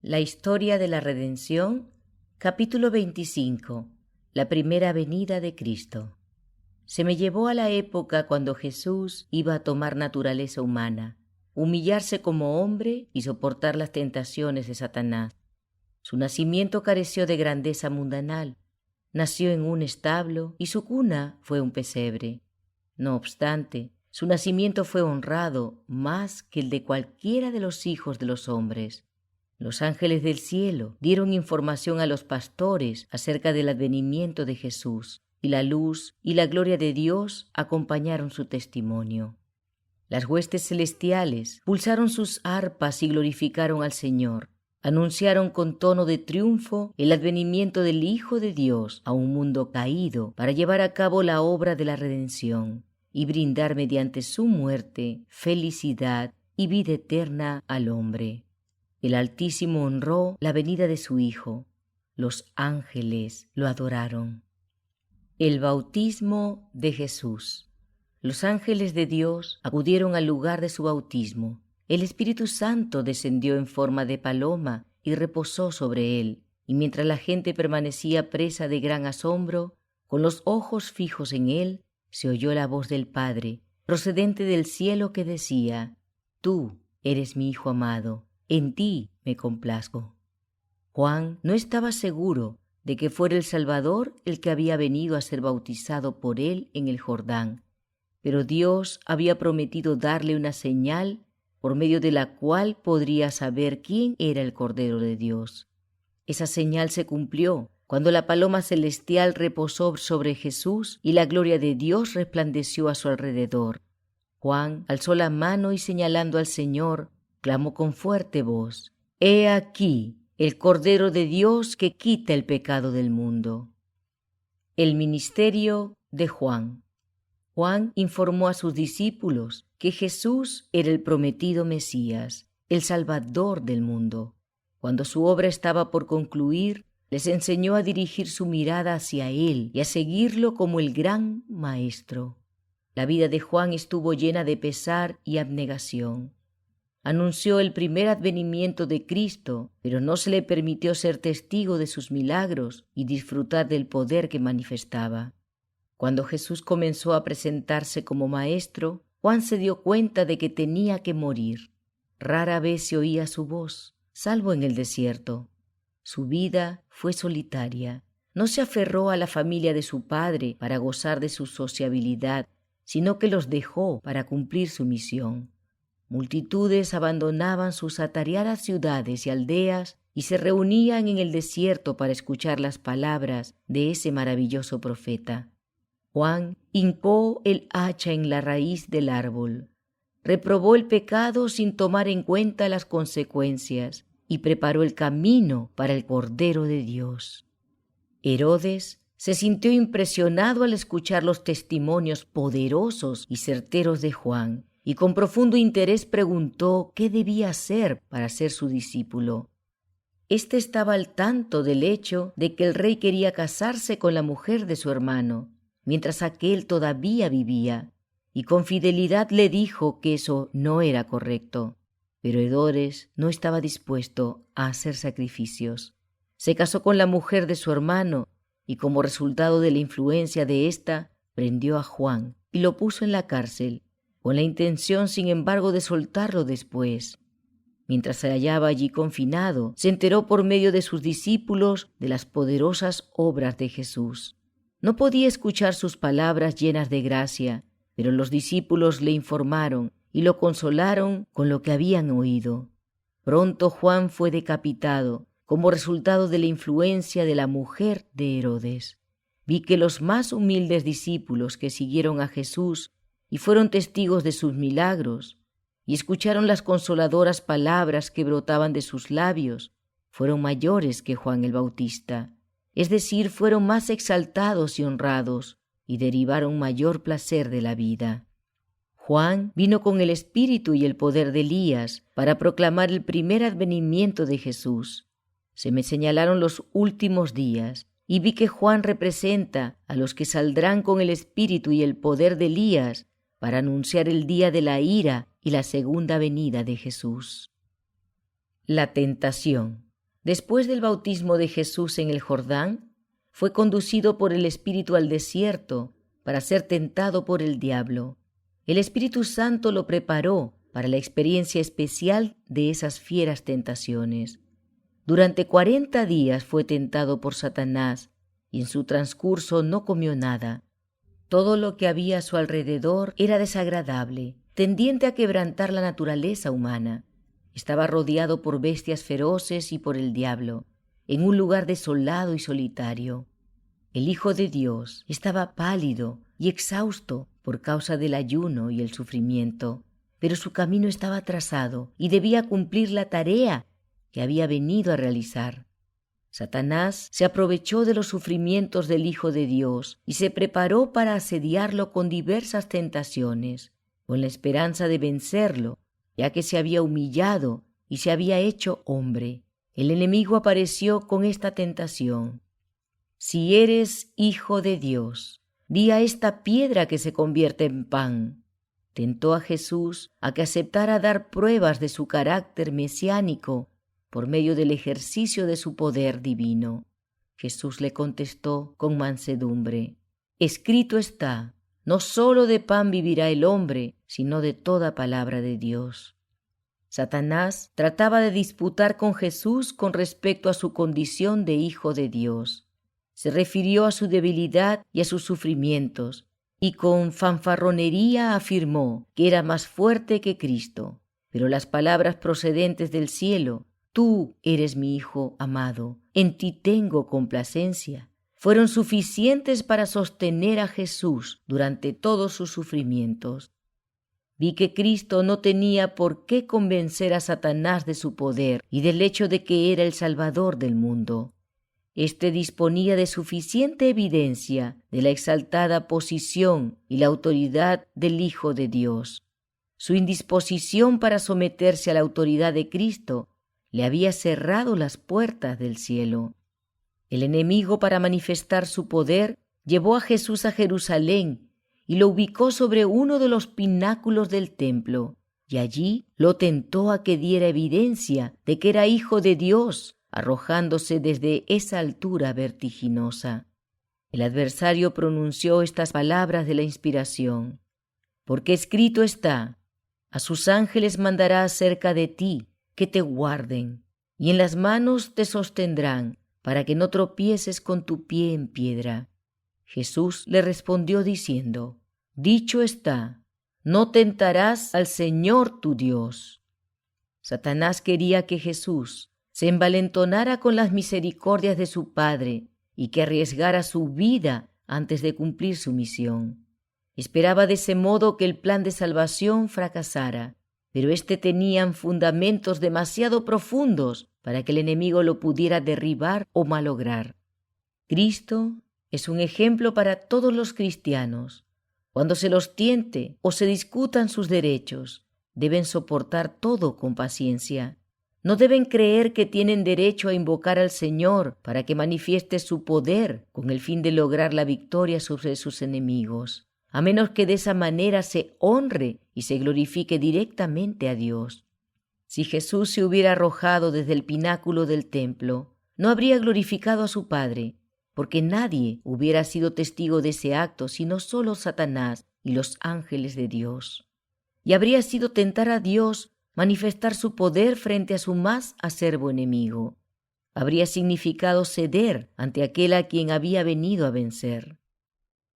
La historia de la redención, capítulo 25. La primera venida de Cristo. Se me llevó a la época cuando Jesús iba a tomar naturaleza humana, humillarse como hombre y soportar las tentaciones de Satanás. Su nacimiento careció de grandeza mundanal. Nació en un establo y su cuna fue un pesebre. No obstante, su nacimiento fue honrado más que el de cualquiera de los hijos de los hombres. Los ángeles del cielo dieron información a los pastores acerca del advenimiento de Jesús, y la luz y la gloria de Dios acompañaron su testimonio. Las huestes celestiales pulsaron sus arpas y glorificaron al Señor. Anunciaron con tono de triunfo el advenimiento del Hijo de Dios a un mundo caído para llevar a cabo la obra de la redención y brindar mediante su muerte felicidad y vida eterna al hombre. El Altísimo honró la venida de su Hijo. Los ángeles lo adoraron. El bautismo de Jesús. Los ángeles de Dios acudieron al lugar de su bautismo. El Espíritu Santo descendió en forma de paloma y reposó sobre él, y mientras la gente permanecía presa de gran asombro, con los ojos fijos en él, se oyó la voz del Padre, procedente del cielo, que decía: «Tú eres mi Hijo amado, en ti me complazco». Juan no estaba seguro de que fuera el Salvador el que había venido a ser bautizado por él en el Jordán, pero Dios había prometido darle una señal por medio de la cual podría saber quién era el Cordero de Dios. Esa señal se cumplió cuando la paloma celestial reposó sobre Jesús y la gloria de Dios resplandeció a su alrededor. Juan alzó la mano y, señalando al Señor, clamó con fuerte voz: «He aquí el Cordero de Dios que quita el pecado del mundo». El ministerio de Juan. Juan informó a sus discípulos que Jesús era el prometido Mesías, el Salvador del mundo. Cuando su obra estaba por concluir, les enseñó a dirigir su mirada hacia él y a seguirlo como el gran Maestro. La vida de Juan estuvo llena de pesar y abnegación. Anunció el primer advenimiento de Cristo, pero no se le permitió ser testigo de sus milagros y disfrutar del poder que manifestaba. Cuando Jesús comenzó a presentarse como maestro, Juan se dio cuenta de que tenía que morir. Rara vez se oía su voz, salvo en el desierto. Su vida fue solitaria. No se aferró a la familia de su padre para gozar de su sociabilidad, sino que los dejó para cumplir su misión. Multitudes abandonaban sus atareadas ciudades y aldeas y se reunían en el desierto para escuchar las palabras de ese maravilloso profeta. Juan hincó el hacha en la raíz del árbol, reprobó el pecado sin tomar en cuenta las consecuencias y preparó el camino para el Cordero de Dios. Herodes se sintió impresionado al escuchar los testimonios poderosos y certeros de Juan y con profundo interés preguntó qué debía hacer para ser su discípulo. Este estaba al tanto del hecho de que el rey quería casarse con la mujer de su hermano, mientras aquél todavía vivía, y con fidelidad le dijo que eso no era correcto. Pero Herodes no estaba dispuesto a hacer sacrificios. Se casó con la mujer de su hermano y, como resultado de la influencia de ésta, prendió a Juan y lo puso en la cárcel, con la intención, sin embargo, de soltarlo después. Mientras se hallaba allí confinado, se enteró por medio de sus discípulos de las poderosas obras de Jesús. No podía escuchar sus palabras llenas de gracia, pero los discípulos le informaron y lo consolaron con lo que habían oído. Pronto Juan fue decapitado como resultado de la influencia de la mujer de Herodes. Vi que los más humildes discípulos que siguieron a Jesús y fueron testigos de sus milagros y escucharon las consoladoras palabras que brotaban de sus labios fueron mayores que Juan el Bautista. Es decir, fueron más exaltados y honrados y derivaron mayor placer de la vida. Juan vino con el espíritu y el poder de Elías para proclamar el primer advenimiento de Jesús. Se me señalaron los últimos días y vi que Juan representa a los que saldrán con el espíritu y el poder de Elías para anunciar el día de la ira y la segunda venida de Jesús. La tentación. Después del bautismo de Jesús en el Jordán, fue conducido por el Espíritu al desierto para ser tentado por el diablo. El Espíritu Santo lo preparó para la experiencia especial de esas fieras tentaciones. Durante 40 días fue tentado por Satanás y en su transcurso no comió nada. Todo lo que había a su alrededor era desagradable, tendiente a quebrantar la naturaleza humana. Estaba rodeado por bestias feroces y por el diablo, en un lugar desolado y solitario. El Hijo de Dios estaba pálido y exhausto por causa del ayuno y el sufrimiento, pero su camino estaba trazado y debía cumplir la tarea que había venido a realizar. Satanás se aprovechó de los sufrimientos del Hijo de Dios y se preparó para asediarlo con diversas tentaciones, con la esperanza de vencerlo, ya que se había humillado y se había hecho hombre. El enemigo apareció con esta tentación: si eres Hijo de Dios, di a esta piedra que se convierta en pan. Tentó a Jesús a que aceptara dar pruebas de su carácter mesiánico por medio del ejercicio de su poder divino. Jesús le contestó con mansedumbre: escrito está, no solo de pan vivirá el hombre, sino de toda palabra de Dios. Satanás trataba de disputar con Jesús con respecto a su condición de Hijo de Dios. Se refirió a su debilidad y a sus sufrimientos, y con fanfarronería afirmó que era más fuerte que Cristo. Pero las palabras procedentes del cielo: tú eres mi Hijo amado, en ti tengo complacencia, fueron suficientes para sostener a Jesús durante todos sus sufrimientos. Vi que Cristo no tenía por qué convencer a Satanás de su poder y del hecho de que era el Salvador del mundo. Este disponía de suficiente evidencia de la exaltada posición y la autoridad del Hijo de Dios. Su indisposición para someterse a la autoridad de Cristo le había cerrado las puertas del cielo. El enemigo, para manifestar su poder, llevó a Jesús a Jerusalén y lo ubicó sobre uno de los pináculos del templo, y allí lo tentó a que diera evidencia de que era Hijo de Dios, arrojándose desde esa altura vertiginosa. El adversario pronunció estas palabras de la inspiración: porque escrito está, a sus ángeles mandará acerca de ti, que te guarden, y en las manos te sostendrán, para que no tropieces con tu pie en piedra. Jesús le respondió diciendo: dicho está, no tentarás al Señor tu Dios. Satanás quería que Jesús se envalentonara con las misericordias de su Padre y que arriesgara su vida antes de cumplir su misión. Esperaba de ese modo que el plan de salvación fracasara, pero éste tenía fundamentos demasiado profundos para que el enemigo lo pudiera derribar o malograr. Cristo es un ejemplo para todos los cristianos. Cuando se los tiente o se discutan sus derechos, deben soportar todo con paciencia. No deben creer que tienen derecho a invocar al Señor para que manifieste su poder con el fin de lograr la victoria sobre sus enemigos, a menos que de esa manera se honre y se glorifique directamente a Dios. Si Jesús se hubiera arrojado desde el pináculo del templo, no habría glorificado a su Padre, porque nadie hubiera sido testigo de ese acto sino solo Satanás y los ángeles de Dios. Y habría sido tentar a Dios manifestar su poder frente a su más acerbo enemigo. Habría significado ceder ante aquel a quien había venido a vencer.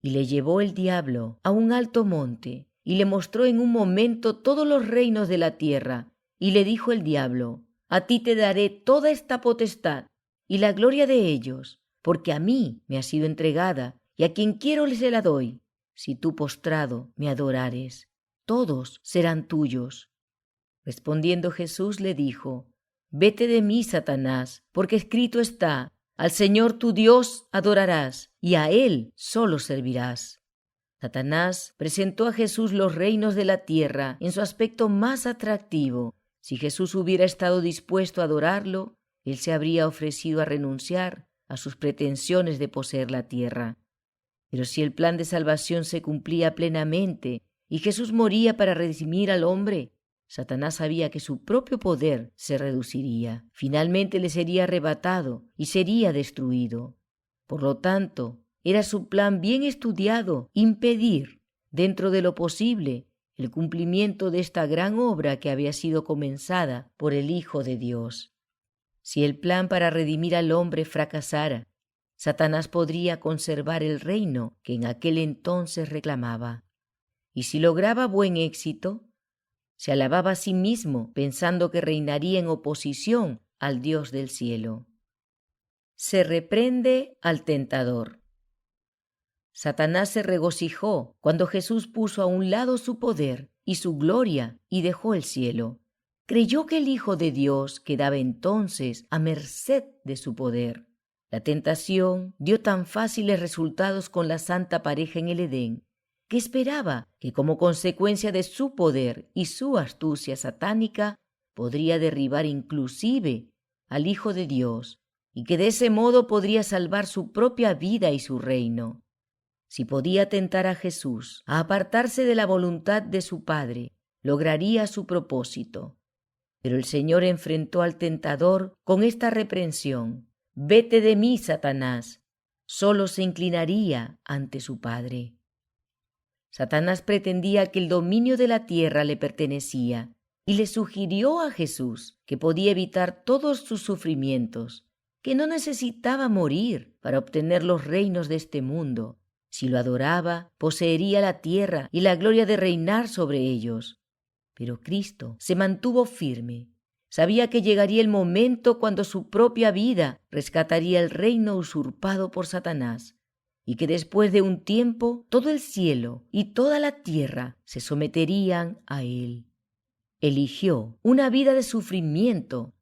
Y le llevó el diablo a un alto monte, y le mostró en un momento todos los reinos de la tierra, y le dijo el diablo: a ti te daré toda esta potestad y la gloria de ellos, porque a mí me ha sido entregada, y a quien quiero se la doy, si tú postrado me adorares. Todos serán tuyos. Respondiendo Jesús le dijo: vete de mí, Satanás, porque escrito está: al Señor tu Dios adorarás, y a Él solo servirás. Satanás presentó a Jesús los reinos de la tierra en su aspecto más atractivo. Si Jesús hubiera estado dispuesto a adorarlo, Él se habría ofrecido a renunciar a sus pretensiones de poseer la tierra. Pero si el plan de salvación se cumplía plenamente y Jesús moría para redimir al hombre, Satanás sabía que su propio poder se reduciría. Finalmente le sería arrebatado y sería destruido. Por lo tanto, era su plan bien estudiado impedir, dentro de lo posible, el cumplimiento de esta gran obra que había sido comenzada por el Hijo de Dios. Si el plan para redimir al hombre fracasara, Satanás podría conservar el reino que en aquel entonces reclamaba. Y si lograba buen éxito, se alababa a sí mismo pensando que reinaría en oposición al Dios del cielo. Se reprende al tentador. Satanás se regocijó cuando Jesús puso a un lado su poder y su gloria y dejó el cielo. Creyó que el Hijo de Dios quedaba entonces a merced de su poder. La tentación dio tan fáciles resultados con la santa pareja en el Edén, que esperaba que como consecuencia de su poder y su astucia satánica podría derribar inclusive al Hijo de Dios y que de ese modo podría salvar su propia vida y su reino. Si podía tentar a Jesús a apartarse de la voluntad de su Padre, lograría su propósito. Pero el Señor enfrentó al tentador con esta reprensión: «Vete de mí, Satanás». Solo se inclinaría ante su Padre. Satanás pretendía que el dominio de la tierra le pertenecía y le sugirió a Jesús que podía evitar todos sus sufrimientos, que no necesitaba morir para obtener los reinos de este mundo. Si lo adoraba, poseería la tierra y la gloria de reinar sobre ellos. Pero Cristo se mantuvo firme. Sabía que llegaría el momento cuando su propia vida rescataría el reino usurpado por Satanás, y que después de un tiempo todo el cielo y toda la tierra se someterían a él. Eligió una vida de sufrimiento,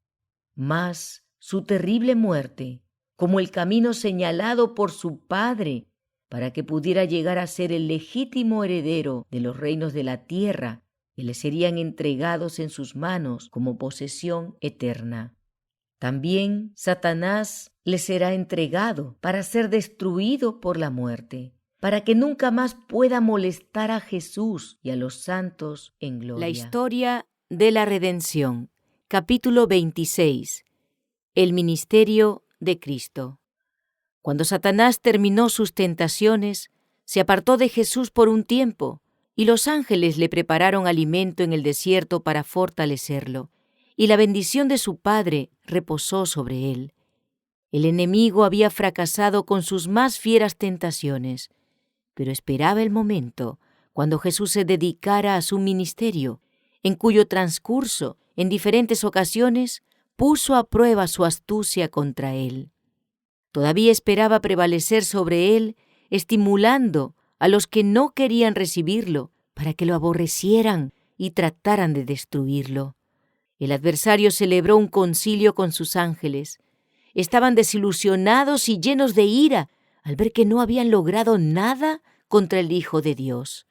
mas su terrible muerte, como el camino señalado por su Padre para que pudiera llegar a ser el legítimo heredero de los reinos de la tierra que le serían entregados en sus manos como posesión eterna. También Satanás le será entregado para ser destruido por la muerte, para que nunca más pueda molestar a Jesús y a los santos en gloria. La historia de la redención, capítulo 26. El ministerio de Cristo. Cuando Satanás terminó sus tentaciones, se apartó de Jesús por un tiempo, y los ángeles le prepararon alimento en el desierto para fortalecerlo, y la bendición de su Padre reposó sobre él. El enemigo había fracasado con sus más fieras tentaciones, pero esperaba el momento cuando Jesús se dedicara a su ministerio, en cuyo transcurso, en diferentes ocasiones, puso a prueba su astucia contra él. Todavía esperaba prevalecer sobre él, estimulando a los que no querían recibirlo para que lo aborrecieran y trataran de destruirlo. El adversario celebró un concilio con sus ángeles. Estaban desilusionados y llenos de ira al ver que no habían logrado nada contra el Hijo de Dios.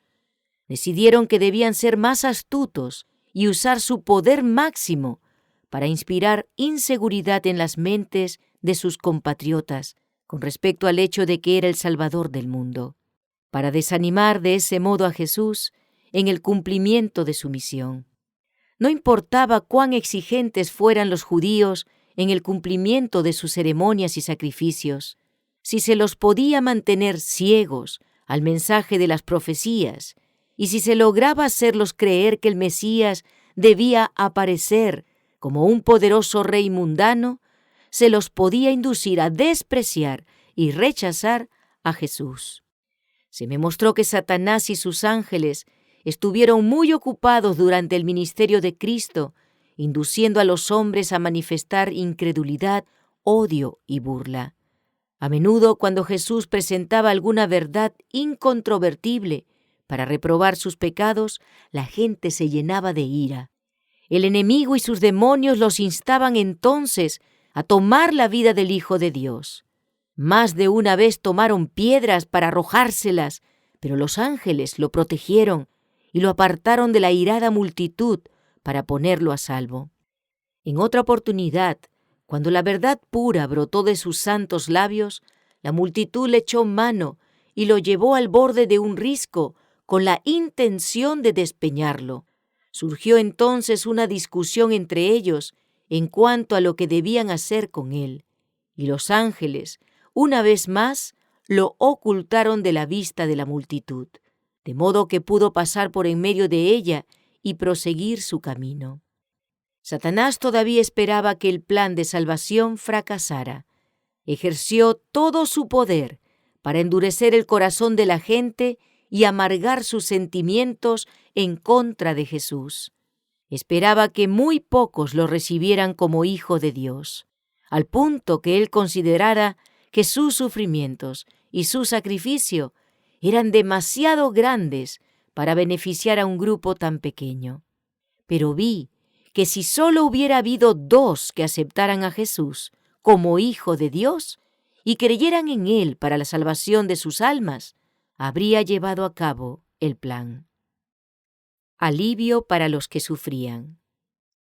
Decidieron que debían ser más astutos y usar su poder máximo para inspirar inseguridad en las mentes de sus compatriotas con respecto al hecho de que era el Salvador del mundo, para desanimar de ese modo a Jesús en el cumplimiento de su misión. No importaba cuán exigentes fueran los judíos en el cumplimiento de sus ceremonias y sacrificios, si se los podía mantener ciegos al mensaje de las profecías, y si se lograba hacerlos creer que el Mesías debía aparecer como un poderoso rey mundano, se los podía inducir a despreciar y rechazar a Jesús. Se me mostró que Satanás y sus ángeles estuvieron muy ocupados durante el ministerio de Cristo, induciendo a los hombres a manifestar incredulidad, odio y burla. A menudo, cuando Jesús presentaba alguna verdad incontrovertible para reprobar sus pecados, la gente se llenaba de ira. El enemigo y sus demonios los instaban entonces a tomar la vida del Hijo de Dios. Más de una vez tomaron piedras para arrojárselas, pero los ángeles lo protegieron y lo apartaron de la airada multitud para ponerlo a salvo. En otra oportunidad, cuando la verdad pura brotó de sus santos labios, la multitud le echó mano y lo llevó al borde de un risco con la intención de despeñarlo. Surgió entonces una discusión entre ellos en cuanto a lo que debían hacer con él, y los ángeles, una vez más, lo ocultaron de la vista de la multitud, de modo que pudo pasar por en medio de ella y proseguir su camino. Satanás todavía esperaba que el plan de salvación fracasara. Ejerció todo su poder para endurecer el corazón de la gente y amargar sus sentimientos en contra de Jesús. Esperaba que muy pocos lo recibieran como hijo de Dios, al punto que él considerara que sus sufrimientos y su sacrificio eran demasiado grandes para beneficiar a un grupo tan pequeño. Pero vi que si solo hubiera habido 2 que aceptaran a Jesús como Hijo de Dios y creyeran en Él para la salvación de sus almas, habría llevado a cabo el plan. Alivio para los que sufrían.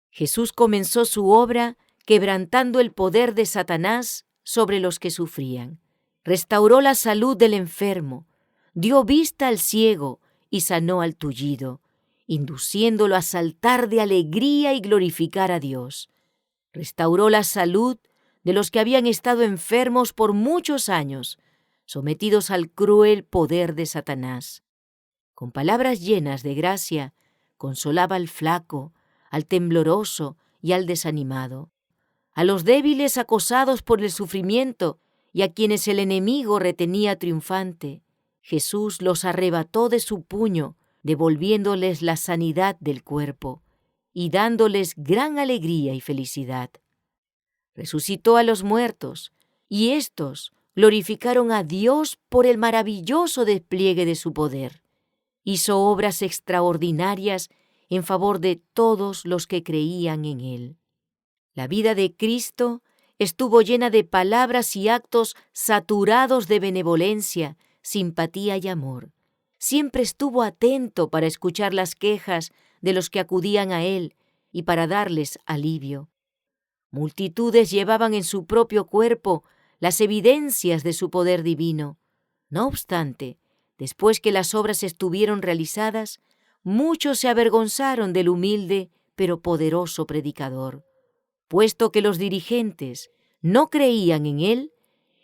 Jesús comenzó su obra quebrantando el poder de Satanás sobre los que sufrían. Restauró la salud del enfermo, dio vista al ciego y sanó al tullido, induciéndolo a saltar de alegría y glorificar a Dios. Restauró la salud de los que habían estado enfermos por muchos años, sometidos al cruel poder de Satanás. Con palabras llenas de gracia, consolaba al flaco, al tembloroso y al desanimado, a los débiles acosados por el sufrimiento y a quienes el enemigo retenía triunfante. Jesús los arrebató de su puño, devolviéndoles la sanidad del cuerpo y dándoles gran alegría y felicidad. Resucitó a los muertos, y éstos glorificaron a Dios por el maravilloso despliegue de su poder. Hizo obras extraordinarias en favor de todos los que creían en Él. La vida de Cristo estuvo llena de palabras y actos saturados de benevolencia, simpatía y amor. Siempre estuvo atento para escuchar las quejas de los que acudían a Él y para darles alivio. Multitudes llevaban en su propio cuerpo las evidencias de su poder divino. No obstante, después que las obras estuvieron realizadas, muchos se avergonzaron del humilde pero poderoso predicador. Puesto que los dirigentes no creían en él,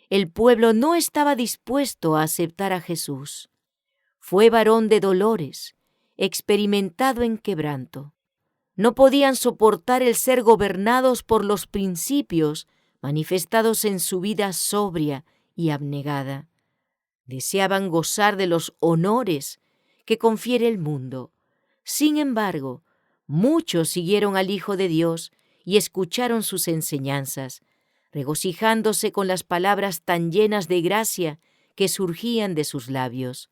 el pueblo no estaba dispuesto a aceptar a Jesús. Fue varón de dolores, experimentado en quebranto. No podían soportar el ser gobernados por los principios manifestados en su vida sobria y abnegada. Deseaban gozar de los honores que confiere el mundo. Sin embargo, muchos siguieron al Hijo de Dios y escucharon sus enseñanzas, regocijándose con las palabras tan llenas de gracia que surgían de sus labios.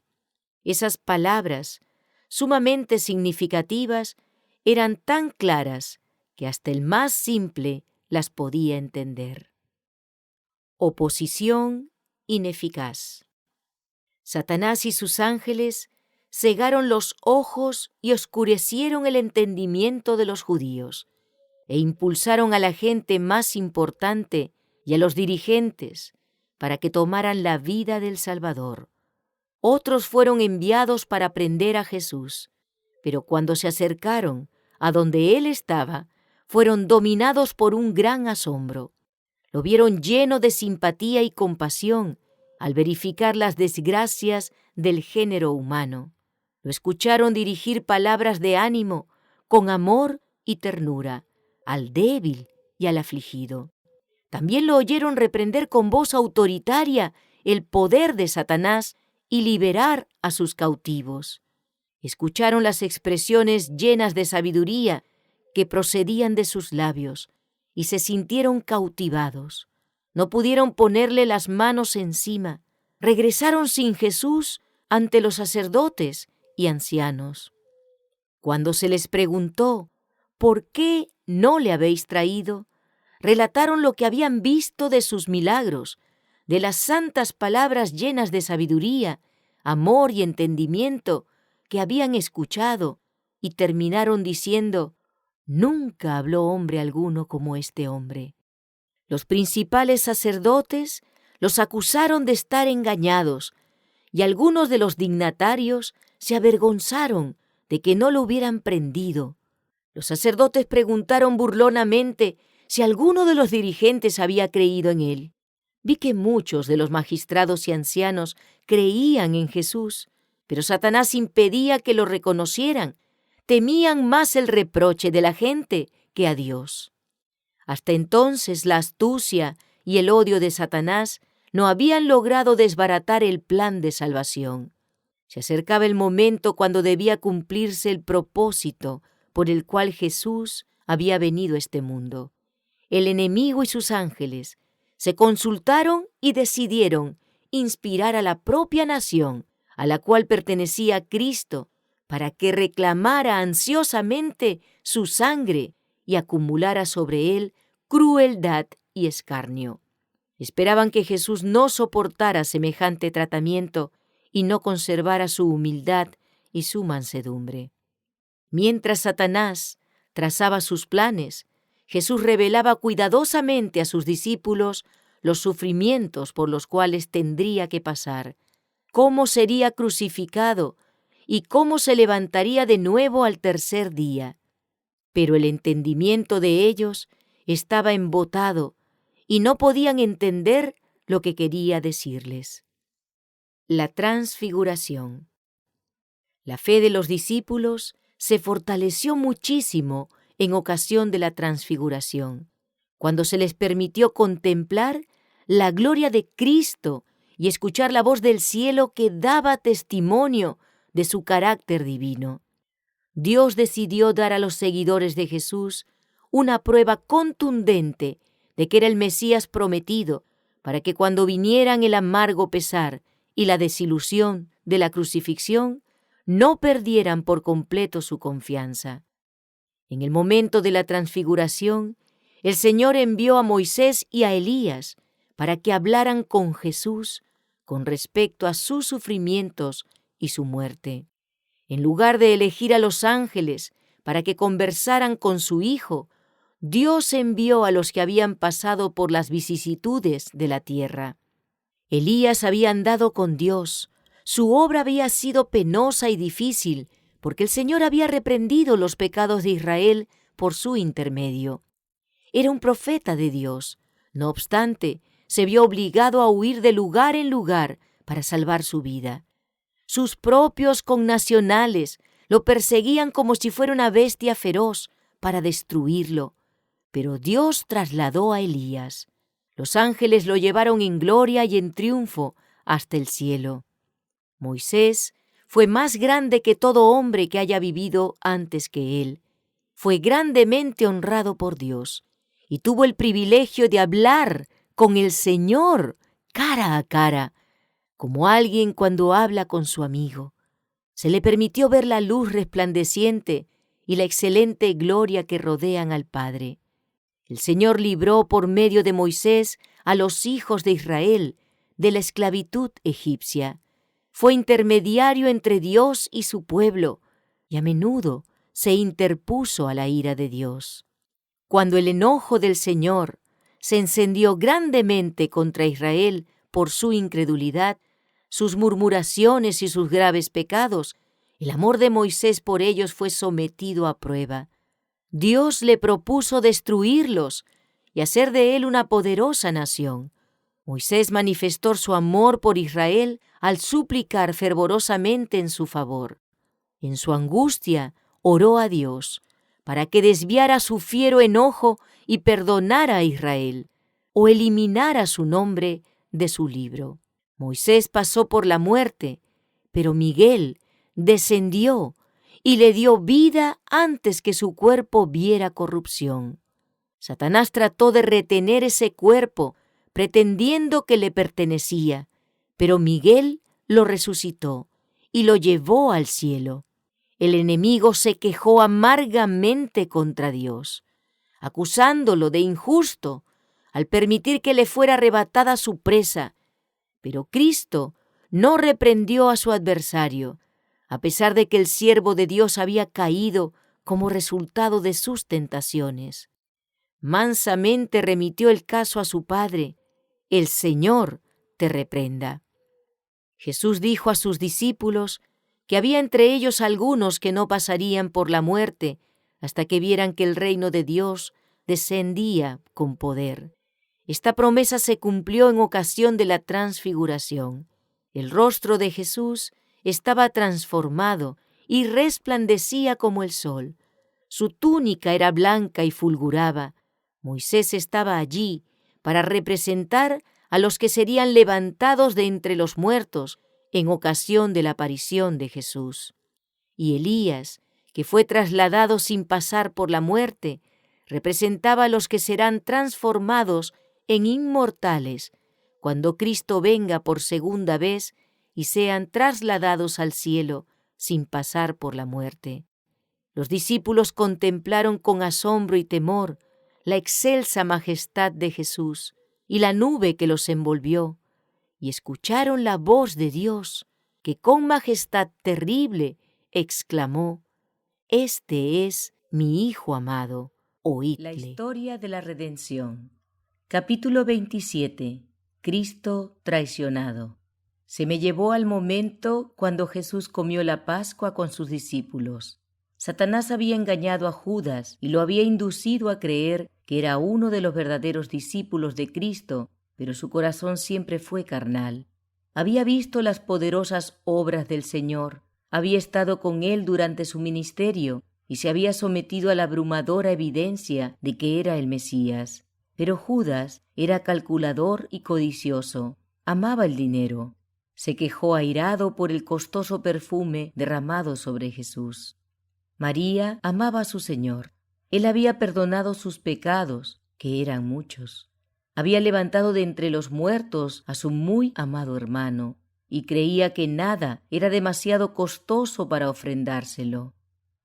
Esas palabras, sumamente significativas, eran tan claras que hasta el más simple las podía entender. Oposición ineficaz. Satanás y sus ángeles cegaron los ojos y oscurecieron el entendimiento de los judíos, e impulsaron a la gente más importante y a los dirigentes para que tomaran la vida del Salvador. Otros fueron enviados para prender a Jesús, pero cuando se acercaron a donde él estaba, fueron dominados por un gran asombro. Lo vieron lleno de simpatía y compasión al verificar las desgracias del género humano. Lo escucharon dirigir palabras de ánimo con amor y ternura al débil y al afligido. También lo oyeron reprender con voz autoritaria el poder de Satanás y liberar a sus cautivos. Escucharon las expresiones llenas de sabiduría que procedían de sus labios y se sintieron cautivados. No pudieron ponerle las manos encima. Regresaron sin Jesús ante los sacerdotes y ancianos. Cuando se les preguntó, ¿por qué no le habéis traído?, relataron lo que habían visto de sus milagros, de las santas palabras llenas de sabiduría, amor y entendimiento que habían escuchado, y terminaron diciendo, «Nunca habló hombre alguno como este hombre». Los principales sacerdotes los acusaron de estar engañados, y algunos de los dignatarios se avergonzaron de que no lo hubieran prendido. Los sacerdotes preguntaron burlonamente si alguno de los dirigentes había creído en él. Vi que muchos de los magistrados y ancianos creían en Jesús, pero Satanás impedía que lo reconocieran. Temían más el reproche de la gente que a Dios. Hasta entonces la astucia y el odio de Satanás no habían logrado desbaratar el plan de salvación. Se acercaba el momento cuando debía cumplirse el propósito por el cual Jesús había venido a este mundo. El enemigo y sus ángeles se consultaron y decidieron inspirar a la propia nación a la cual pertenecía Cristo para que reclamara ansiosamente su sangre y acumulara sobre él crueldad y escarnio. Esperaban que Jesús no soportara semejante tratamiento y no conservara su humildad y su mansedumbre. Mientras Satanás trazaba sus planes, Jesús revelaba cuidadosamente a sus discípulos los sufrimientos por los cuales tendría que pasar, cómo sería crucificado y cómo se levantaría de nuevo al tercer día. Pero el entendimiento de ellos estaba embotado y no podían entender lo que quería decirles. La transfiguración. La fe de los discípulos se fortaleció muchísimo en ocasión de la transfiguración, cuando se les permitió contemplar la gloria de Cristo y escuchar la voz del cielo que daba testimonio de su carácter divino. Dios decidió dar a los seguidores de Jesús una prueba contundente de que era el Mesías prometido, para que cuando vinieran el amargo pesar y la desilusión de la crucifixión, no perdieran por completo su confianza. En el momento de la transfiguración, el Señor envió a Moisés y a Elías para que hablaran con Jesús con respecto a sus sufrimientos y su muerte. En lugar de elegir a los ángeles para que conversaran con su Hijo, Dios envió a los que habían pasado por las vicisitudes de la tierra. Elías había andado con Dios. Su obra había sido penosa y difícil, porque el Señor había reprendido los pecados de Israel por su intermedio. Era un profeta de Dios. No obstante, se vio obligado a huir de lugar en lugar para salvar su vida. Sus propios connacionales lo perseguían como si fuera una bestia feroz para destruirlo. Pero Dios trasladó a Elías. Los ángeles lo llevaron en gloria y en triunfo hasta el cielo. Moisés fue más grande que todo hombre que haya vivido antes que él. Fue grandemente honrado por Dios y tuvo el privilegio de hablar con el Señor cara a cara, como alguien cuando habla con su amigo. Se le permitió ver la luz resplandeciente y la excelente gloria que rodean al Padre. El Señor libró por medio de Moisés a los hijos de Israel de la esclavitud egipcia. Fue intermediario entre Dios y su pueblo y a menudo se interpuso a la ira de Dios. Cuando el enojo del Señor se encendió grandemente contra Israel por su incredulidad, sus murmuraciones y sus graves pecados, el amor de Moisés por ellos fue sometido a prueba. Dios le propuso destruirlos y hacer de él una poderosa nación. Moisés manifestó su amor por Israel al suplicar fervorosamente en su favor. En su angustia oró a Dios para que desviara su fiero enojo y perdonara a Israel, o eliminara su nombre de su libro. Moisés pasó por la muerte, pero Miguel descendió y le dio vida antes que su cuerpo viera corrupción. Satanás trató de retener ese cuerpo, pretendiendo que le pertenecía, pero Miguel lo resucitó y lo llevó al cielo. El enemigo se quejó amargamente contra Dios, acusándolo de injusto al permitir que le fuera arrebatada su presa. Pero Cristo no reprendió a su adversario, a pesar de que el siervo de Dios había caído como resultado de sus tentaciones. Mansamente remitió el caso a su Padre. El Señor te reprenda. Jesús dijo a sus discípulos que había entre ellos algunos que no pasarían por la muerte hasta que vieran que el reino de Dios descendía con poder. Esta promesa se cumplió en ocasión de la transfiguración. El rostro de Jesús estaba transformado y resplandecía como el sol. Su túnica era blanca y fulguraba. Moisés estaba allí para representar a los que serían levantados de entre los muertos en ocasión de la aparición de Jesús. Y Elías, que fue trasladado sin pasar por la muerte, representaba a los que serán transformados en inmortales cuando Cristo venga por segunda vez y sean trasladados al cielo sin pasar por la muerte. Los discípulos contemplaron con asombro y temor la excelsa majestad de Jesús y la nube que los envolvió, y escucharon la voz de Dios, que con majestad terrible exclamó: «Este es mi Hijo amado, oídle». La historia de la redención. Capítulo 27. Cristo traicionado. Se me llevó al momento cuando Jesús comió la Pascua con sus discípulos. Satanás había engañado a Judas y lo había inducido a creer que era uno de los verdaderos discípulos de Cristo, pero su corazón siempre fue carnal. Había visto las poderosas obras del Señor, había estado con él durante su ministerio y se había sometido a la abrumadora evidencia de que era el Mesías. Pero Judas era calculador y codicioso, amaba el dinero. Se quejó airado por el costoso perfume derramado sobre Jesús. María amaba a su Señor. Él había perdonado sus pecados, que eran muchos. Había levantado de entre los muertos a su muy amado hermano, y creía que nada era demasiado costoso para ofrendárselo.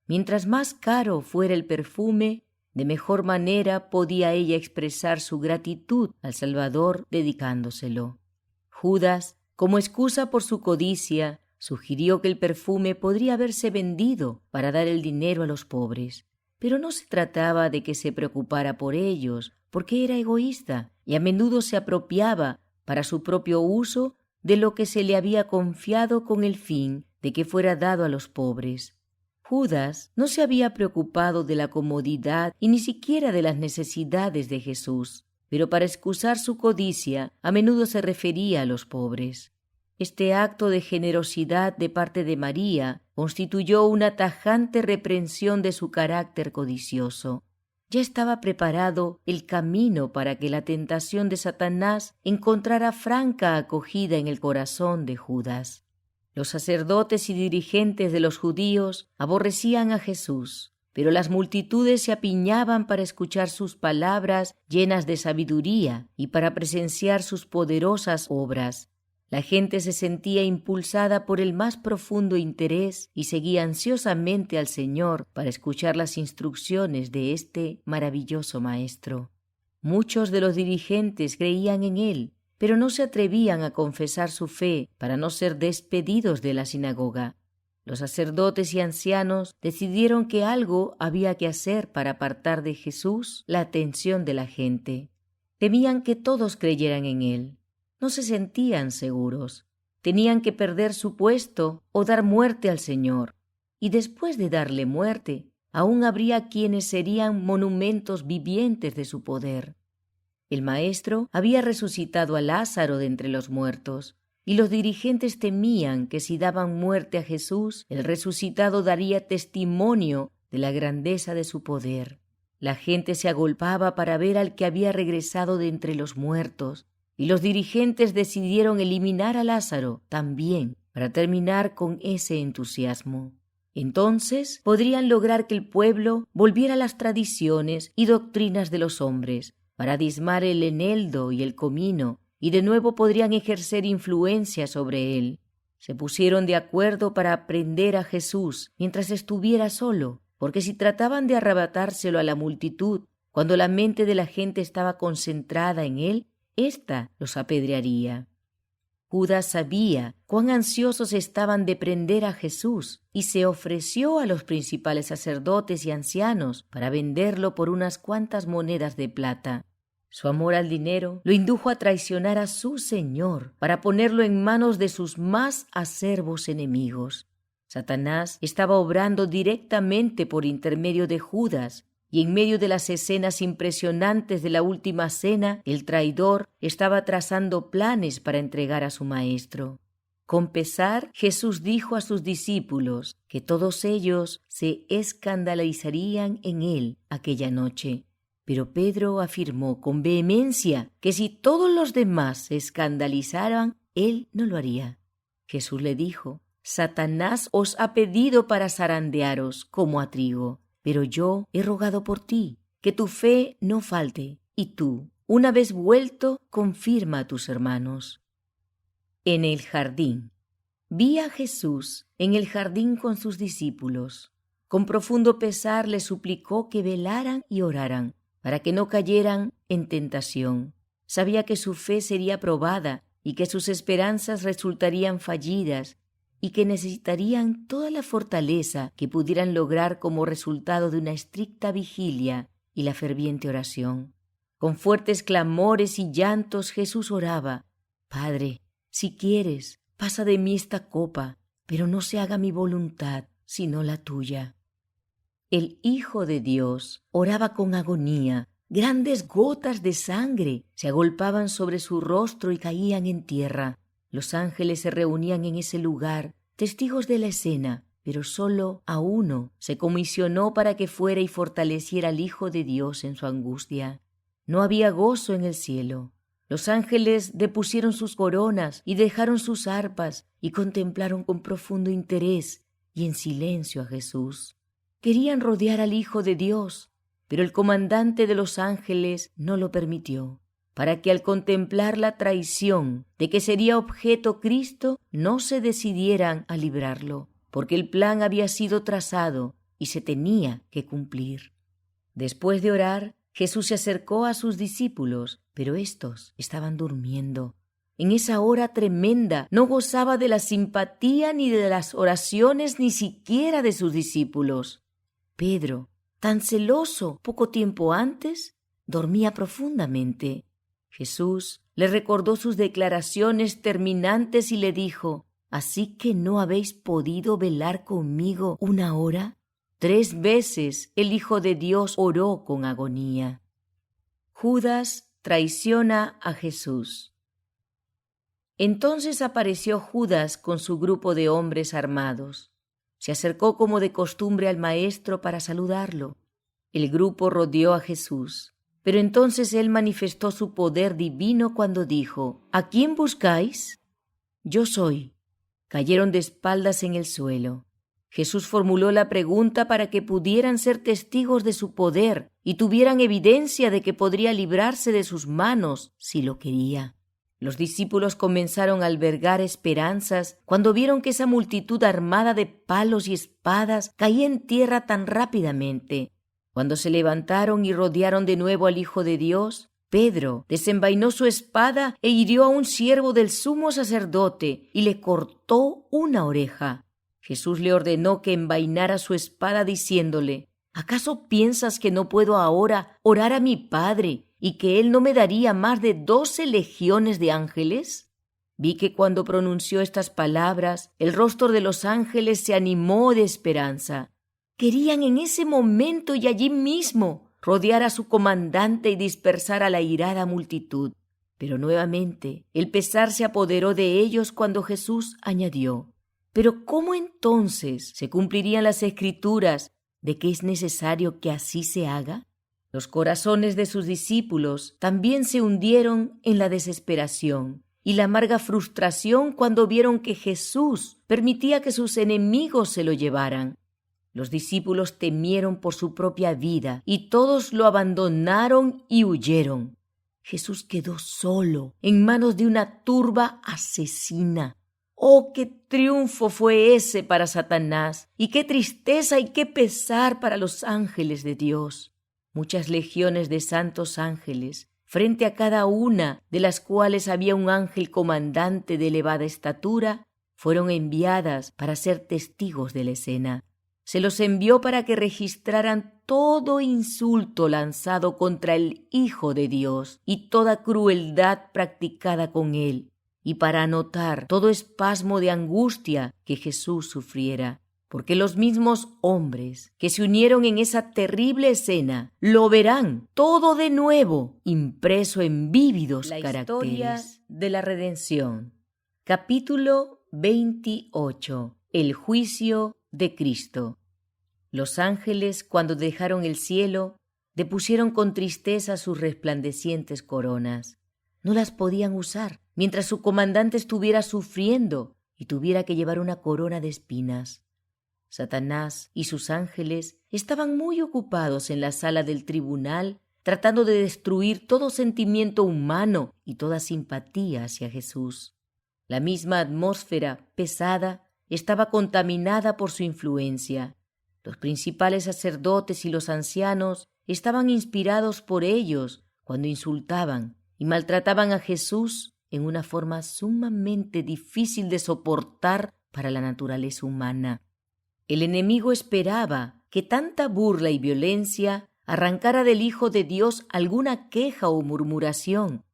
Mientras más caro fuera el perfume, de mejor manera podía ella expresar su gratitud al Salvador dedicándoselo. Judas, como excusa por su codicia, sugirió que el perfume podría haberse vendido para dar el dinero a los pobres. Pero no se trataba de que se preocupara por ellos, porque era egoísta y a menudo se apropiaba para su propio uso de lo que se le había confiado con el fin de que fuera dado a los pobres. Judas no se había preocupado de la comodidad y ni siquiera de las necesidades de Jesús, pero para excusar su codicia a menudo se refería a los pobres. Este acto de generosidad de parte de María constituyó una tajante reprensión de su carácter codicioso. Ya estaba preparado el camino para que la tentación de Satanás encontrara franca acogida en el corazón de Judas. Los sacerdotes y dirigentes de los judíos aborrecían a Jesús, pero las multitudes se apiñaban para escuchar sus palabras llenas de sabiduría y para presenciar sus poderosas obras. La gente se sentía impulsada por el más profundo interés y seguía ansiosamente al Señor para escuchar las instrucciones de este maravilloso Maestro. Muchos de los dirigentes creían en él, pero no se atrevían a confesar su fe para no ser despedidos de la sinagoga. Los sacerdotes y ancianos decidieron que algo había que hacer para apartar de Jesús la atención de la gente. Temían que todos creyeran en él. No se sentían seguros. Tenían que perder su puesto o dar muerte al Señor. Y después de darle muerte, aún habría quienes serían monumentos vivientes de su poder. El Maestro había resucitado a Lázaro de entre los muertos, y los dirigentes temían que si daban muerte a Jesús, el resucitado daría testimonio de la grandeza de su poder. La gente se agolpaba para ver al que había regresado de entre los muertos, y los dirigentes decidieron eliminar a Lázaro también para terminar con ese entusiasmo. Entonces podrían lograr que el pueblo volviera a las tradiciones y doctrinas de los hombres, para diezmar el eneldo y el comino, y de nuevo podrían ejercer influencia sobre él. Se pusieron de acuerdo para prender a Jesús mientras estuviera solo, porque si trataban de arrebatárselo a la multitud, cuando la mente de la gente estaba concentrada en él, ésta los apedrearía. Judas sabía cuán ansiosos estaban de prender a Jesús y se ofreció a los principales sacerdotes y ancianos para venderlo por unas cuantas monedas de plata. Su amor al dinero lo indujo a traicionar a su Señor para ponerlo en manos de sus más acerbos enemigos. Satanás estaba obrando directamente por intermedio de Judas, y en medio de las escenas impresionantes de la última cena, el traidor estaba trazando planes para entregar a su maestro. Con pesar, Jesús dijo a sus discípulos que todos ellos se escandalizarían en él aquella noche. Pero Pedro afirmó con vehemencia que si todos los demás se escandalizaran, él no lo haría. Jesús le dijo: Satanás os ha pedido para zarandearos como a trigo, pero yo he rogado por ti, que tu fe no falte, y tú, una vez vuelto, confirma a tus hermanos. En el jardín. Vi a Jesús en el jardín con sus discípulos. Con profundo pesar les suplicó que velaran y oraran, para que no cayeran en tentación. Sabía que su fe sería probada y que sus esperanzas resultarían fallidas y que necesitarían toda la fortaleza que pudieran lograr como resultado de una estricta vigilia y la ferviente oración. Con fuertes clamores y llantos Jesús oraba: Padre, si quieres, pasa de mí esta copa, pero no se haga mi voluntad, sino la tuya. El Hijo de Dios oraba con agonía. Grandes gotas de sangre se agolpaban sobre su rostro y caían en tierra. Los ángeles se reunían en ese lugar, testigos de la escena, pero solo a uno se comisionó para que fuera y fortaleciera al Hijo de Dios en su angustia. No había gozo en el cielo. Los ángeles depusieron sus coronas y dejaron sus arpas y contemplaron con profundo interés y en silencio a Jesús. Querían rodear al Hijo de Dios, pero el comandante de los ángeles no lo permitió, para que al contemplar la traición de que sería objeto Cristo, no se decidieran a librarlo, porque el plan había sido trazado y se tenía que cumplir. Después de orar, Jesús se acercó a sus discípulos, pero éstos estaban durmiendo. En esa hora tremenda no gozaba de la simpatía ni de las oraciones ni siquiera de sus discípulos. Pedro, tan celoso poco tiempo antes, dormía profundamente. Jesús le recordó sus declaraciones terminantes y le dijo: ¿Así que no habéis podido velar conmigo una hora? 3 veces el Hijo de Dios oró con agonía. Judas traiciona a Jesús. Entonces apareció Judas con su grupo de hombres armados. Se acercó como de costumbre al Maestro para saludarlo. El grupo rodeó a Jesús, pero entonces él manifestó su poder divino cuando dijo: ¿A quién buscáis? Yo soy. Cayeron de espaldas en el suelo. Jesús formuló la pregunta para que pudieran ser testigos de su poder y tuvieran evidencia de que podría librarse de sus manos si lo quería. Los discípulos comenzaron a albergar esperanzas cuando vieron que esa multitud armada de palos y espadas caía en tierra tan rápidamente. Cuando se levantaron y rodearon de nuevo al Hijo de Dios, Pedro desenvainó su espada e hirió a un siervo del sumo sacerdote y le cortó una oreja. Jesús le ordenó que envainara su espada diciéndole: ¿Acaso piensas que no puedo ahora orar a mi Padre y que Él no me daría más de 12 legiones de ángeles? Vi que cuando pronunció estas palabras, el rostro de los ángeles se animó de esperanza. Querían en ese momento y allí mismo rodear a su comandante y dispersar a la irada multitud. Pero nuevamente el pesar se apoderó de ellos cuando Jesús añadió: ¿Pero cómo entonces se cumplirían las Escrituras de que es necesario que así se haga? Los corazones de sus discípulos también se hundieron en la desesperación y la amarga frustración cuando vieron que Jesús permitía que sus enemigos se lo llevaran. Los discípulos temieron por su propia vida y todos lo abandonaron y huyeron. Jesús quedó solo en manos de una turba asesina. ¡Oh, qué triunfo fue ese para Satanás! ¡Y qué tristeza y qué pesar para los ángeles de Dios! Muchas legiones de santos ángeles, frente a cada una de las cuales había un ángel comandante de elevada estatura, fueron enviadas para ser testigos de la escena. Se los envió para que registraran todo insulto lanzado contra el Hijo de Dios y toda crueldad practicada con él. y para anotar todo espasmo de angustia que Jesús sufriera, porque los mismos hombres que se unieron en esa terrible escena lo verán todo de nuevo, impreso en vívidos caracteres. La historia de la redención. Capítulo 28. El juicio de Cristo. Los ángeles, cuando dejaron el cielo, depusieron con tristeza sus resplandecientes coronas. No las podían usar mientras su comandante estuviera sufriendo y tuviera que llevar una corona de espinas. Satanás y sus ángeles estaban muy ocupados en la sala del tribunal tratando de destruir todo sentimiento humano y toda simpatía hacia Jesús. La misma atmósfera pesada estaba contaminada por su influencia. Los principales sacerdotes y los ancianos estaban inspirados por ellos cuando insultaban y maltrataban a Jesús en una forma sumamente difícil de soportar para la naturaleza humana. El enemigo esperaba que tanta burla y violencia arrancara del Hijo de Dios alguna queja o murmuración,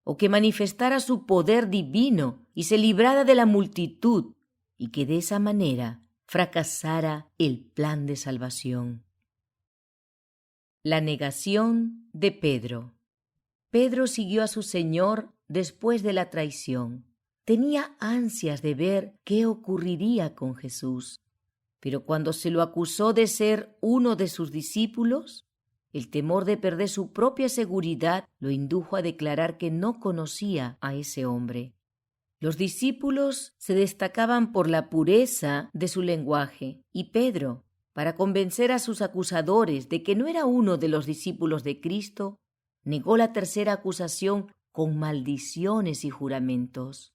o que manifestara su poder divino y se librara de la multitud, y que de esa manera fracasara el plan de salvación. La negación de Pedro. Pedro siguió a su Señor después de la traición. Tenía ansias de ver qué ocurriría con Jesús. Pero cuando se lo acusó de ser uno de sus discípulos, el temor de perder su propia seguridad lo indujo a declarar que no conocía a ese hombre. Los discípulos se destacaban por la pureza de su lenguaje, y Pedro, para convencer a sus acusadores de que no era uno de los discípulos de Cristo, negó la tercera acusación con maldiciones y juramentos.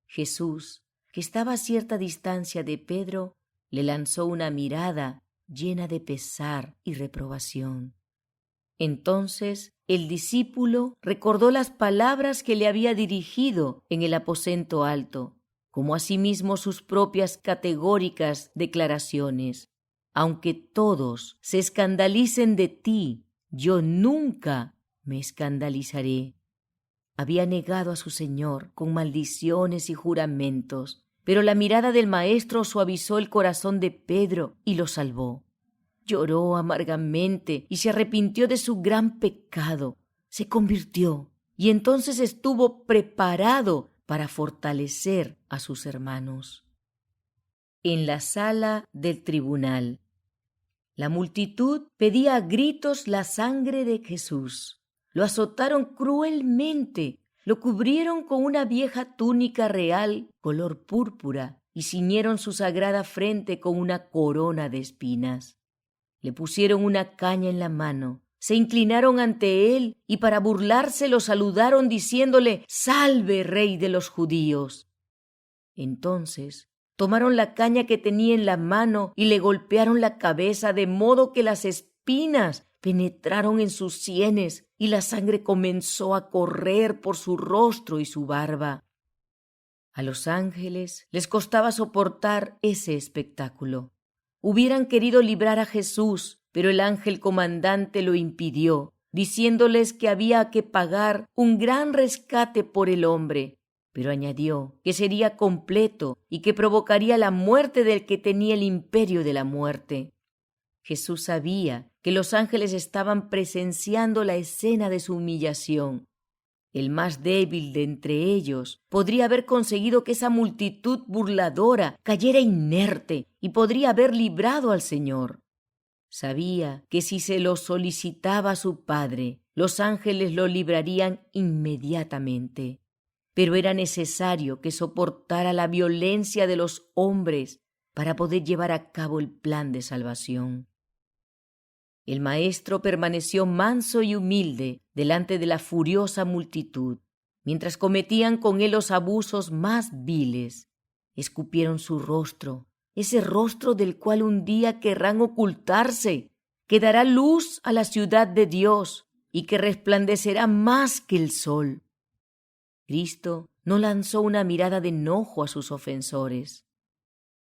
Jesús, que estaba a cierta distancia de Pedro, le lanzó una mirada llena de pesar y reprobación. Entonces el discípulo recordó las palabras que le había dirigido en el aposento alto, como asimismo sus propias categóricas declaraciones. Aunque todos se escandalicen de ti, yo nunca me escandalizaré. Había negado a su Señor con maldiciones y juramentos, pero la mirada del Maestro suavizó el corazón de Pedro y lo salvó. Lloró amargamente y se arrepintió de su gran pecado. Se convirtió y entonces estuvo preparado para fortalecer a sus hermanos. En la sala del tribunal, la multitud pedía a gritos la sangre de Jesús. Lo azotaron cruelmente, lo cubrieron con una vieja túnica real color púrpura y ciñeron su sagrada frente con una corona de espinas. Le pusieron una caña en la mano, se inclinaron ante él y para burlarse lo saludaron diciéndole: «¡Salve, Rey de los judíos!». Entonces tomaron la caña que tenía en la mano y le golpearon la cabeza de modo que las espinas penetraron en sus sienes y la sangre comenzó a correr por su rostro y su barba. A los ángeles les costaba soportar ese espectáculo. Hubieran querido librar a Jesús, pero el ángel comandante lo impidió, diciéndoles que había que pagar un gran rescate por el hombre, pero añadió que sería completo y que provocaría la muerte del que tenía el imperio de la muerte. Jesús sabía que los ángeles estaban presenciando la escena de su humillación. El más débil de entre ellos podría haber conseguido que esa multitud burladora cayera inerte y podría haber librado al Señor. Sabía que si se lo solicitaba a su Padre, los ángeles lo librarían inmediatamente. Pero era necesario que soportara la violencia de los hombres para poder llevar a cabo el plan de salvación. El Maestro permaneció manso y humilde delante de la furiosa multitud, mientras cometían con él los abusos más viles. Escupieron su rostro, ese rostro del cual un día querrán ocultarse, que dará luz a la ciudad de Dios y que resplandecerá más que el sol. Cristo no lanzó una mirada de enojo a sus ofensores.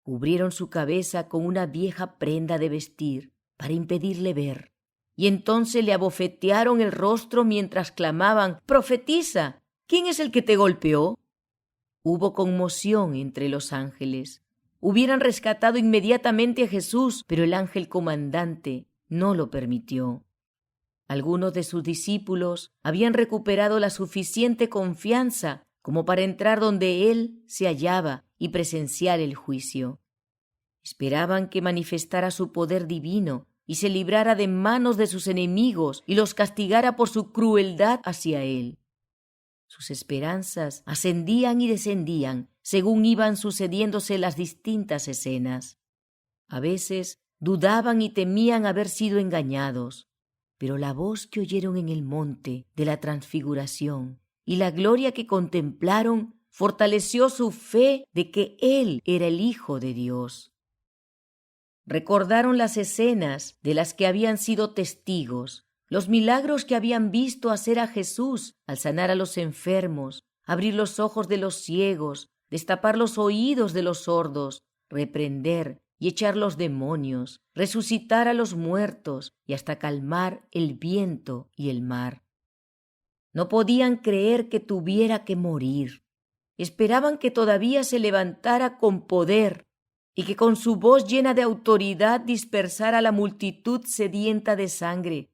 Cubrieron su cabeza con una vieja prenda de vestir para impedirle ver, y entonces le abofetearon el rostro mientras clamaban: «Profetiza, ¿quién es el que te golpeó?». Hubo conmoción entre los ángeles. Hubieran rescatado inmediatamente a Jesús, pero el ángel comandante no lo permitió. Algunos de sus discípulos habían recuperado la suficiente confianza como para entrar donde él se hallaba y presenciar el juicio. Esperaban que manifestara su poder divino y se librara de manos de sus enemigos y los castigara por su crueldad hacia él. Sus esperanzas ascendían y descendían según iban sucediéndose las distintas escenas. A veces dudaban y temían haber sido engañados, pero la voz que oyeron en el monte de la transfiguración y la gloria que contemplaron fortaleció su fe de que Él era el Hijo de Dios. Recordaron las escenas de las que habían sido testigos, los milagros que habían visto hacer a Jesús al sanar a los enfermos, abrir los ojos de los ciegos, destapar los oídos de los sordos, reprender y echar los demonios, resucitar a los muertos y hasta calmar el viento y el mar. No podían creer que tuviera que morir. Esperaban que todavía se levantara con poder y que con su voz llena de autoridad dispersara a la multitud sedienta de sangre,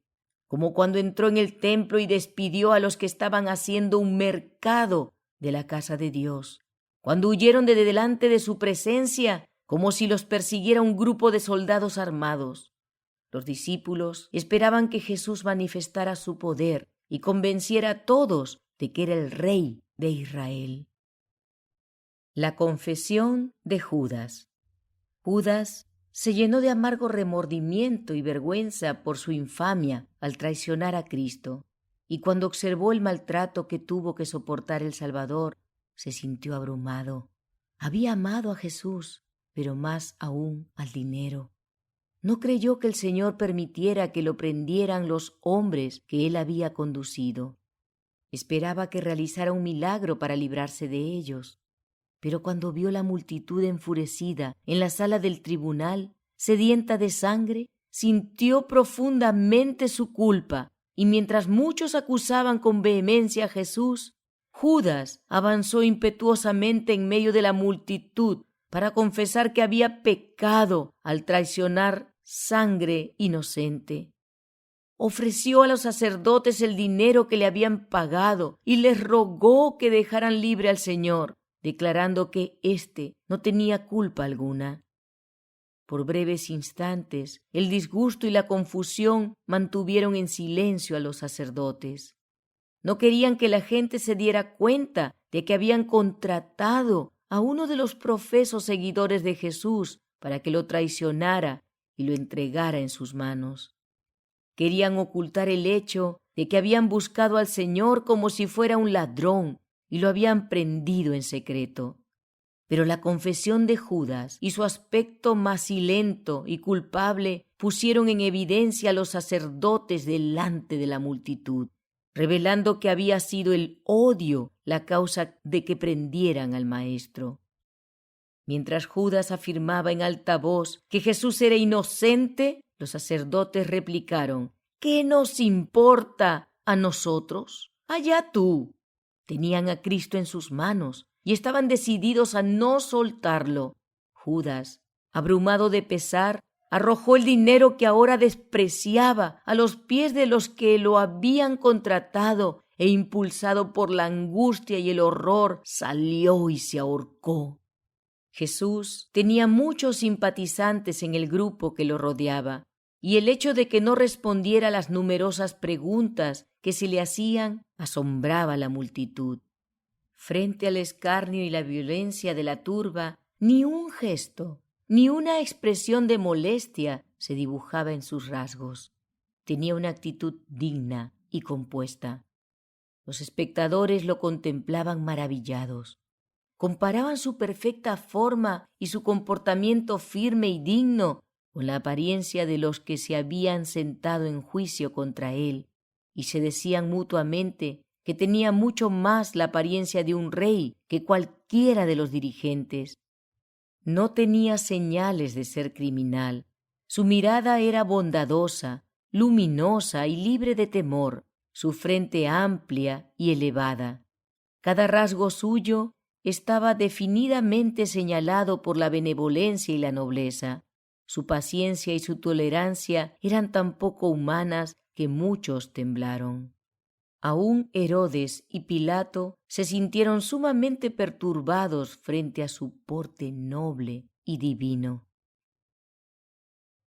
como cuando entró en el templo y despidió a los que estaban haciendo un mercado de la casa de Dios, cuando huyeron de delante de su presencia como si los persiguiera un grupo de soldados armados. Los discípulos esperaban que Jesús manifestara su poder y convenciera a todos de que era el Rey de Israel. La confesión de Judas. Judas se llenó de amargo remordimiento y vergüenza por su infamia al traicionar a Cristo, y cuando observó el maltrato que tuvo que soportar el Salvador, se sintió abrumado. Había amado a Jesús, pero más aún al dinero. No creyó que el Señor permitiera que lo prendieran los hombres que él había conducido. Esperaba que realizara un milagro para librarse de ellos. Pero cuando vio la multitud enfurecida en la sala del tribunal, sedienta de sangre, sintió profundamente su culpa, y mientras muchos acusaban con vehemencia a Jesús, Judas avanzó impetuosamente en medio de la multitud para confesar que había pecado al traicionar sangre inocente. Ofreció a los sacerdotes el dinero que le habían pagado y les rogó que dejaran libre al Señor, declarando que éste no tenía culpa alguna. Por breves instantes, el disgusto y la confusión mantuvieron en silencio a los sacerdotes. No querían que la gente se diera cuenta de que habían contratado a uno de los profesos seguidores de Jesús para que lo traicionara y lo entregara en sus manos. Querían ocultar el hecho de que habían buscado al Señor como si fuera un ladrón y lo habían prendido en secreto. Pero la confesión de Judas y su aspecto macilento y culpable pusieron en evidencia a los sacerdotes delante de la multitud, revelando que había sido el odio la causa de que prendieran al Maestro. Mientras Judas afirmaba en alta voz que Jesús era inocente, los sacerdotes replicaron: ¿Qué nos importa a nosotros? Allá tú. Tenían a Cristo en sus manos y estaban decididos a no soltarlo. Judas, abrumado de pesar, arrojó el dinero que ahora despreciaba a los pies de los que lo habían contratado e, impulsado por la angustia y el horror, salió y se ahorcó. Jesús tenía muchos simpatizantes en el grupo que lo rodeaba, y el hecho de que no respondiera a las numerosas preguntas que se le hacían asombraba a la multitud. Frente al escarnio y la violencia de la turba, ni un gesto, ni una expresión de molestia se dibujaba en sus rasgos. Tenía una actitud digna y compuesta. Los espectadores lo contemplaban maravillados. Comparaban su perfecta forma y su comportamiento firme y digno con la apariencia de los que se habían sentado en juicio contra él, y se decían mutuamente que tenía mucho más la apariencia de un rey que cualquiera de los dirigentes. No tenía señales de ser criminal. Su mirada era bondadosa, luminosa y libre de temor, su frente amplia y elevada. Cada rasgo suyo estaba definidamente señalado por la benevolencia y la nobleza. Su paciencia y su tolerancia eran tan poco humanas que muchos temblaron. Aún Herodes y Pilato se sintieron sumamente perturbados frente a su porte noble y divino.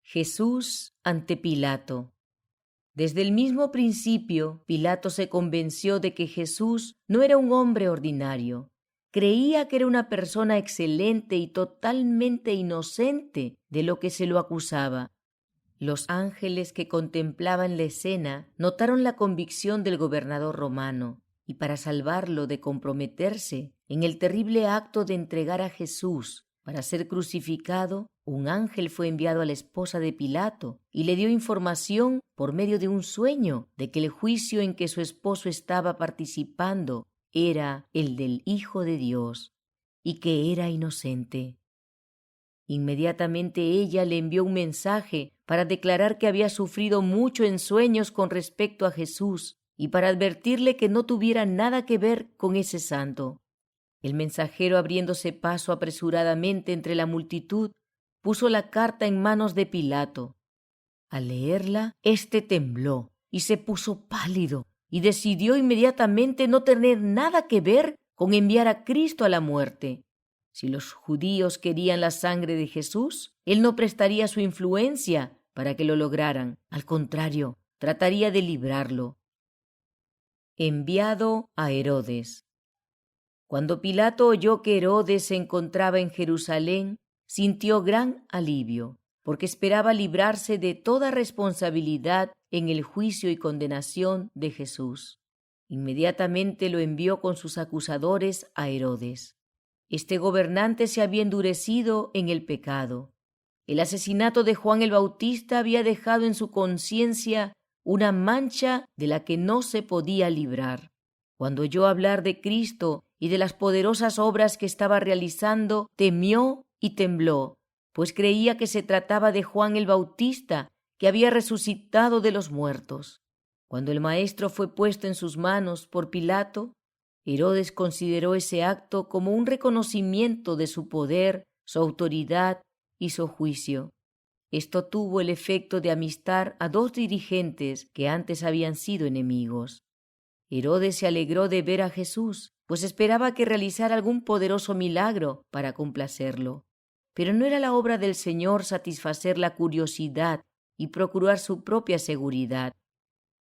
Jesús ante Pilato. Desde el mismo principio, Pilato se convenció de que Jesús no era un hombre ordinario. Creía que era una persona excelente y totalmente inocente de lo que se lo acusaba. Los ángeles que contemplaban la escena notaron la convicción del gobernador romano, y para salvarlo de comprometerse en el terrible acto de entregar a Jesús para ser crucificado, un ángel fue enviado a la esposa de Pilato y le dio información por medio de un sueño de que el juicio en que su esposo estaba participando era el del Hijo de Dios y que era inocente. Inmediatamente ella le envió un mensaje para declarar que había sufrido mucho en sueños con respecto a Jesús y para advertirle que no tuviera nada que ver con ese santo. El mensajero, abriéndose paso apresuradamente entre la multitud, puso la carta en manos de Pilato. Al leerla, éste tembló y se puso pálido y decidió inmediatamente no tener nada que ver con enviar a Cristo a la muerte. Si los judíos querían la sangre de Jesús, él no prestaría su influencia para que lo lograran. Al contrario, trataría de librarlo. Enviado a Herodes. Cuando Pilato oyó que Herodes se encontraba en Jerusalén, sintió gran alivio, porque esperaba librarse de toda responsabilidad en el juicio y condenación de Jesús. Inmediatamente lo envió con sus acusadores a Herodes. Este gobernante se había endurecido en el pecado. El asesinato de Juan el Bautista había dejado en su conciencia una mancha de la que no se podía librar. Cuando oyó hablar de Cristo y de las poderosas obras que estaba realizando, temió y tembló, pues creía que se trataba de Juan el Bautista, que había resucitado de los muertos. Cuando el maestro fue puesto en sus manos por Pilato, Herodes consideró ese acto como un reconocimiento de su poder, su autoridad y su juicio. Esto tuvo el efecto de amistar a dos dirigentes que antes habían sido enemigos. Herodes se alegró de ver a Jesús, pues esperaba que realizara algún poderoso milagro para complacerlo. Pero no era la obra del Señor satisfacer la curiosidad y procurar su propia seguridad.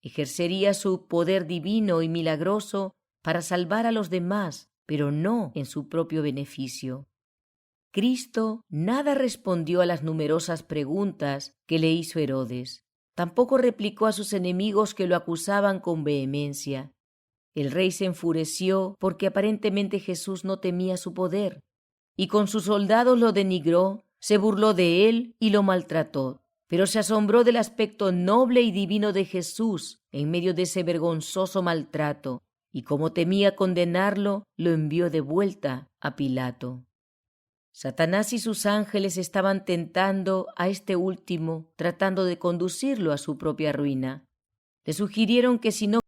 Ejercería su poder divino y milagroso para salvar a los demás, pero no en su propio beneficio. Cristo nada respondió a las numerosas preguntas que le hizo Herodes. Tampoco replicó a sus enemigos que lo acusaban con vehemencia. El rey se enfureció porque aparentemente Jesús no temía su poder, y con sus soldados lo denigró, se burló de él y lo maltrató. Pero se asombró del aspecto noble y divino de Jesús en medio de ese vergonzoso maltrato, y como temía condenarlo, lo envió de vuelta a Pilato. Satanás y sus ángeles estaban tentando a este último, tratando de conducirlo a su propia ruina. Le sugirieron que si no